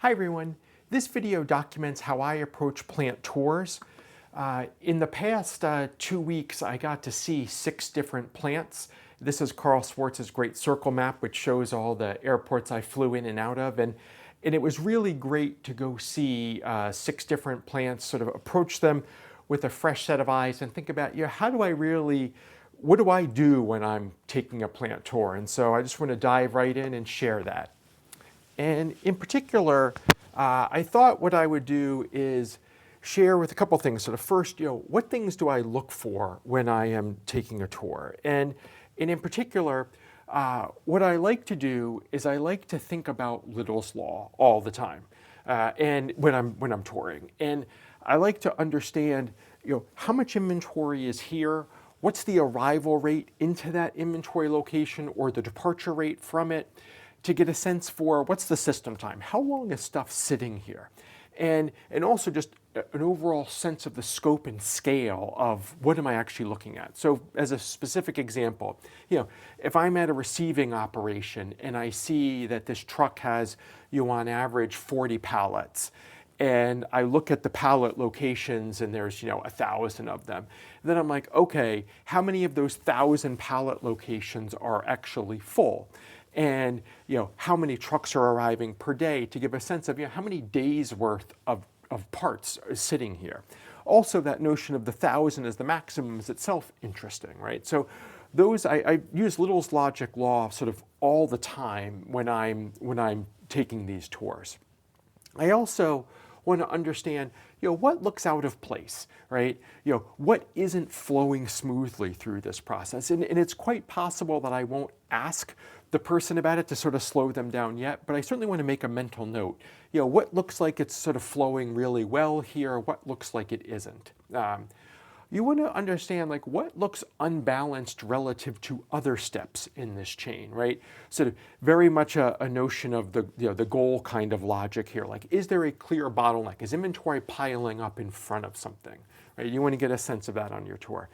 Hi everyone. This video documents how I approach plant tours. In the past 2 weeks, I got to see 6 different plants. This is Carl Schwartz's great circle map, which shows all the airports I flew in and out of. And it was really great to go see 6 different plants, sort of approach them with a fresh set of eyes and think about, what do I do when I'm taking a plant tour? And so I just want to dive right in and share that. And in particular, I thought what I would do is share with a couple things. So the first, what things do I look for when I am taking a tour? And in particular, what I like to do is I like to think about Little's Law all the time, and when I'm touring. And I like to understand, how much inventory is here. What's the arrival rate into that inventory location or the departure rate from it, to get a sense for what's the system time, how long is stuff sitting here, and also just an overall sense of the scope and scale of what am I actually looking at. So as a specific example, if I'm at a receiving operation and I see that this truck has, on average 40 pallets, and I look at the pallet locations and there's 1,000 of them, then I'm like, okay, how many of those 1,000 pallet locations are actually full? And how many trucks are arriving per day, to give a sense of how many days worth of parts are sitting here. Also, that notion of the 1,000 as the maximum is itself interesting, right? So those, I use Little's logic law sort of all the time when I'm taking these tours. I also want to understand, what looks out of place, right? What isn't flowing smoothly through this process. And it's quite possible that I won't ask the person about it to sort of slow them down yet, but I certainly want to make a mental note. What looks like it's sort of flowing really well here, what looks like it isn't. You want to understand what looks unbalanced relative to other steps in this chain, right? Sort of very much a notion of the goal kind of logic here. Is there a clear bottleneck? Is inventory piling up in front of something, right? You want to get a sense of that on your tour.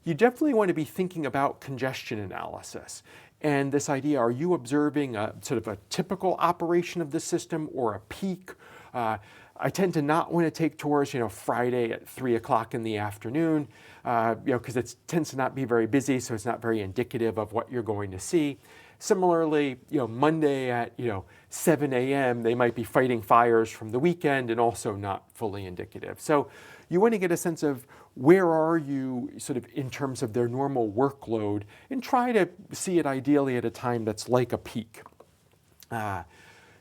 You definitely want to be thinking about congestion analysis. And this idea, are you observing a sort of a typical operation of the system or a peak? I tend to not want to take tours, Friday at 3 o'clock in the afternoon, because it tends to not be very busy, so it's not very indicative of what you're going to see. Similarly, Monday at 7 a.m., they might be fighting fires from the weekend and also not fully indicative. So you want to get a sense of where are you sort of in terms of their normal workload, and try to see it ideally at a time that's like a peak.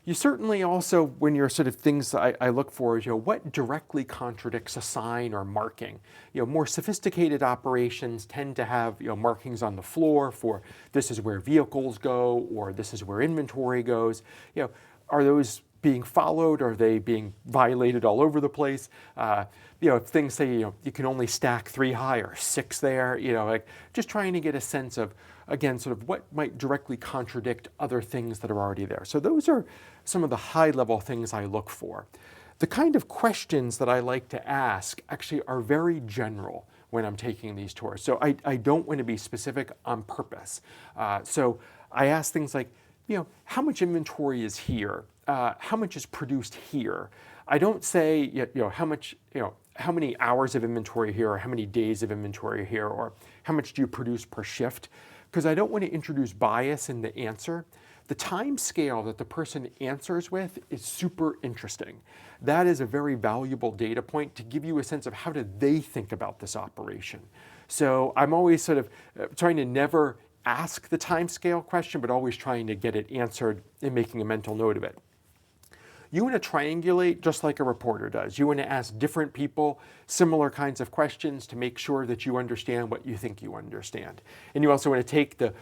You certainly also, when you're sort of things I look for is, what directly contradicts a sign or marking. More sophisticated operations tend to have, markings on the floor for this is where vehicles go, or this is where inventory goes. Are those being followed? Are they being violated all over the place? If things say, you can only stack 3 high or 6 there, just trying to get a sense of, again, sort of what might directly contradict other things that are already there. So those are some of the high-level things I look for. The kind of questions that I like to ask actually are very general when I'm taking these tours. So I don't want to be specific on purpose. So I ask things like, how much inventory is here? How much is produced here? I don't say, how many hours of inventory here, or how many days of inventory here, or how much do you produce per shift? Because I don't want to introduce bias in the answer. The time scale that the person answers with is super interesting. That is a very valuable data point to give you a sense of how do they think about this operation. So I'm always sort of trying to never ask the time scale question, but always trying to get it answered and making a mental note of it. You want to triangulate just like a reporter does. You want to ask different people similar kinds of questions to make sure that you understand what you think you understand. And you also want to take the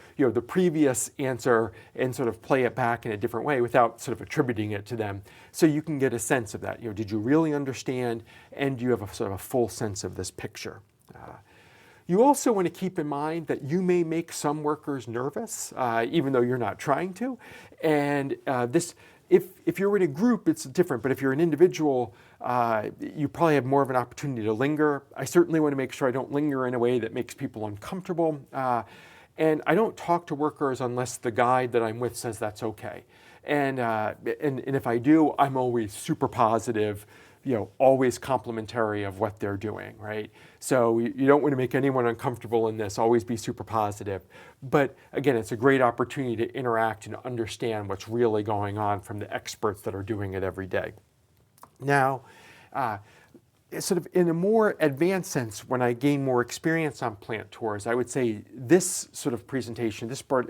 previous answer and sort of play it back in a different way without sort of attributing it to them, so you can get a sense of that. Did you really understand, and do you have a sort of a full sense of this picture? You also want to keep in mind that you may make some workers nervous, even though you're not trying to. And if you're in a group, it's different, but if you're an individual, you probably have more of an opportunity to linger. I certainly want to make sure I don't linger in a way that makes people uncomfortable. And I don't talk to workers unless the guide that I'm with says that's okay. And if I do, I'm always super positive, always complimentary of what they're doing, right? So you don't want to make anyone uncomfortable in this, always be super positive. But again, it's a great opportunity to interact and understand what's really going on from the experts that are doing it every day. Now, sort of in a more advanced sense, when I gain more experience on plant tours, I would say this sort of presentation, this part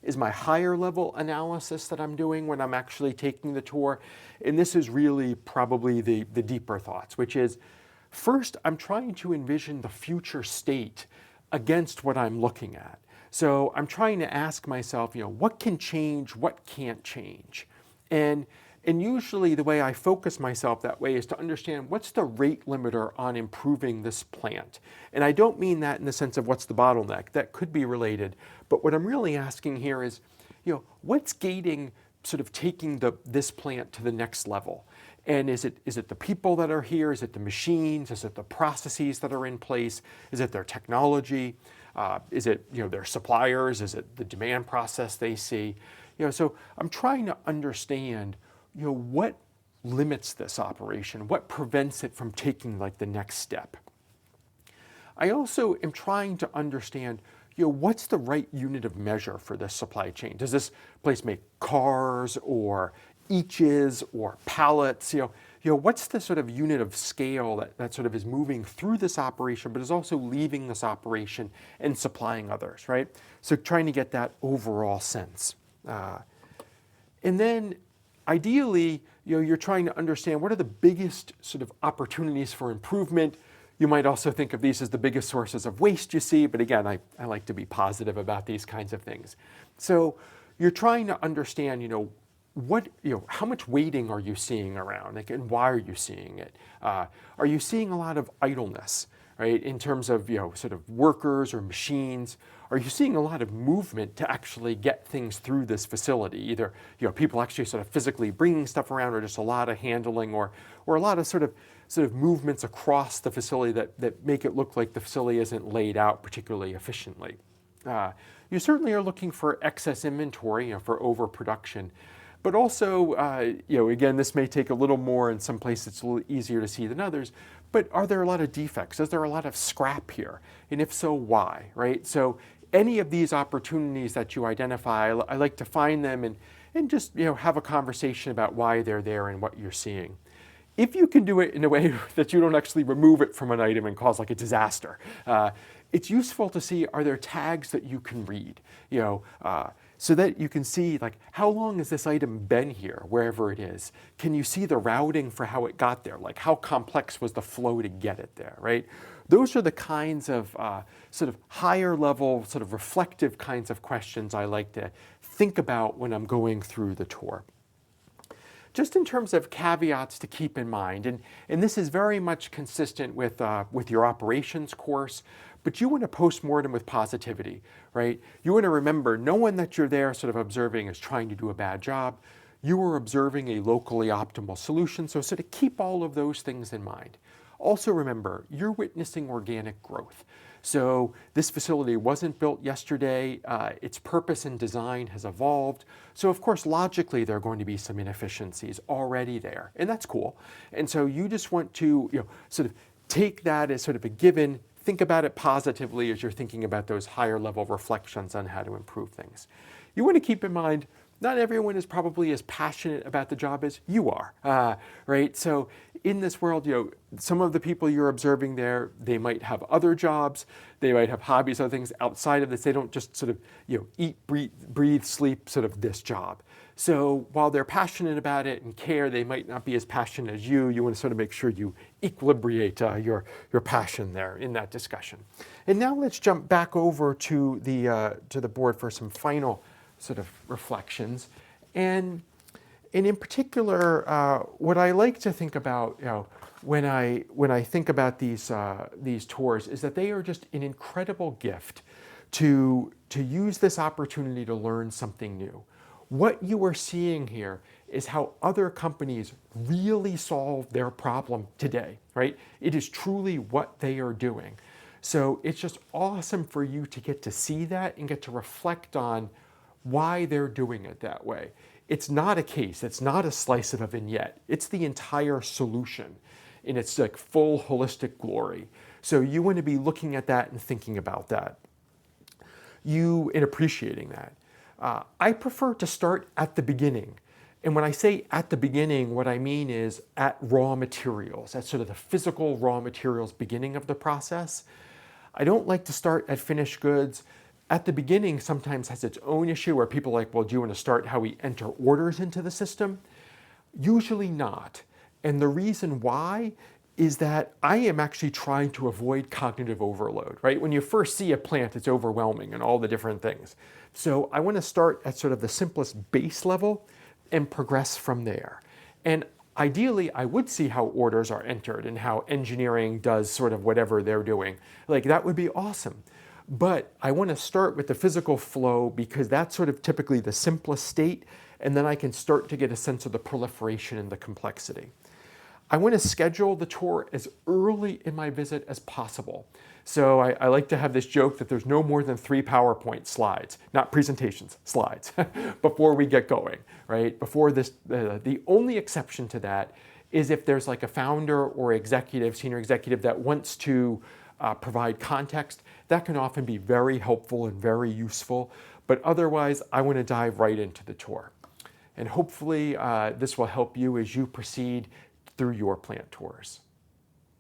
is my higher level analysis that I'm doing when I'm actually taking the tour. And this is really probably the deeper thoughts, which is first, I'm trying to envision the future state against what I'm looking at. So I'm trying to ask myself, what can change, what can't change? And usually the way I focus myself that way is to understand what's the rate limiter on improving this plant. And I don't mean that in the sense of what's the bottleneck. That could be related. But what I'm really asking here is, what's gating sort of taking this plant to the next level? And is it the people that are here? Is it the machines? Is it the processes that are in place? Is it their technology? Is it their suppliers? Is it the demand process they see? So I'm trying to understand what limits this operation? What prevents it from taking like the next step? I also am trying to understand, what's the right unit of measure for this supply chain? Does this place make cars or eaches or pallets? What's the sort of unit of scale that sort of is moving through this operation, but is also leaving this operation and supplying others, right? So trying to get that overall sense. And then ideally, you're trying to understand what are the biggest sort of opportunities for improvement. You might also think of these as the biggest sources of waste you see, but again, I like to be positive about these kinds of things. So you're trying to understand, how much waiting are you seeing around, and why are you seeing it? Are you seeing a lot of idleness, right, in terms of sort of workers or machines? Are you seeing a lot of movement to actually get things through this facility? Either people actually sort of physically bringing stuff around, or just a lot of handling, or a lot of sort of movements across the facility that make it look like the facility isn't laid out particularly efficiently. You certainly are looking for excess inventory, for overproduction. But also, again, this may take a little more. In some places it's a little easier to see than others. But are there a lot of defects? Is there a lot of scrap here? And if so, why, right? So any of these opportunities that you identify, I like to find them and just have a conversation about why they're there and what you're seeing. If you can do it in a way that you don't actually remove it from an item and cause like a disaster, it's useful to see, are there tags that you can read? So that you can see, like, how long has this item been here, wherever it is? Can you see the routing for how it got there? Like, how complex was the flow to get it there, right? Those are the kinds of sort of higher level, sort of reflective kinds of questions I like to think about when I'm going through the tour. Just in terms of caveats to keep in mind, and this is very much consistent with your operations course, but you want to postmortem with positivity, right? You want to remember no one that you're there sort of observing is trying to do a bad job. You are observing a locally optimal solution, so sort of keep all of those things in mind. Also remember, you're witnessing organic growth. So this facility wasn't built yesterday. Its purpose and design has evolved. So of course, logically, there are going to be some inefficiencies already there, and that's cool. And so you just want to sort of take that as sort of a given. Think about it positively as you're thinking about those higher level reflections on how to improve things. You want to keep in mind, not everyone is probably as passionate about the job as you are, right? So in this world, some of the people you're observing there, they might have other jobs, they might have hobbies, other things outside of this. They don't just sort of eat, breathe, sleep sort of this job. So while they're passionate about it and care, they might not be as passionate as you. You want to sort of make sure you equilibrate your passion there in that discussion. And now let's jump back over to the board for some final sort of reflections. And in particular, what I like to think about when I think about these tours is that they are just an incredible gift to use this opportunity to learn something new. What you are seeing here is how other companies really solve their problem today, right? It is truly what they are doing. So it's just awesome for you to get to see that and get to reflect on why they're doing it that way. it's not a case, it's not a slice of a vignette, it's the entire solution in its like full holistic glory. So you want to be looking at that and thinking about that. And appreciating that. I prefer to start at the beginning. And when I say at the beginning, what I mean is at raw materials, at sort of the physical raw materials beginning of the process. I don't like to start at finished goods. At the beginning sometimes has its own issue where people are like, well, do you want to start how we enter orders into the system? Usually not. And the reason why is that I am actually trying to avoid cognitive overload, right? When you first see a plant, it's overwhelming and all the different things. So I want to start at sort of the simplest base level and progress from there. And ideally, I would see how orders are entered and how engineering does sort of whatever they're doing. Like that would be awesome. But I want to start with the physical flow because that's sort of typically the simplest state, and then I can start to get a sense of the proliferation and the complexity. I want to schedule the tour as early in my visit as possible. So I like to have this joke that there's no more than 3 PowerPoint slides, not presentations, slides, before we get going, right? Before this, the only exception to that is if there's like a founder or executive, senior executive that wants to provide context. That can often be very helpful and very useful, but otherwise I want to dive right into the tour. And hopefully this will help you as you proceed through your plant tours.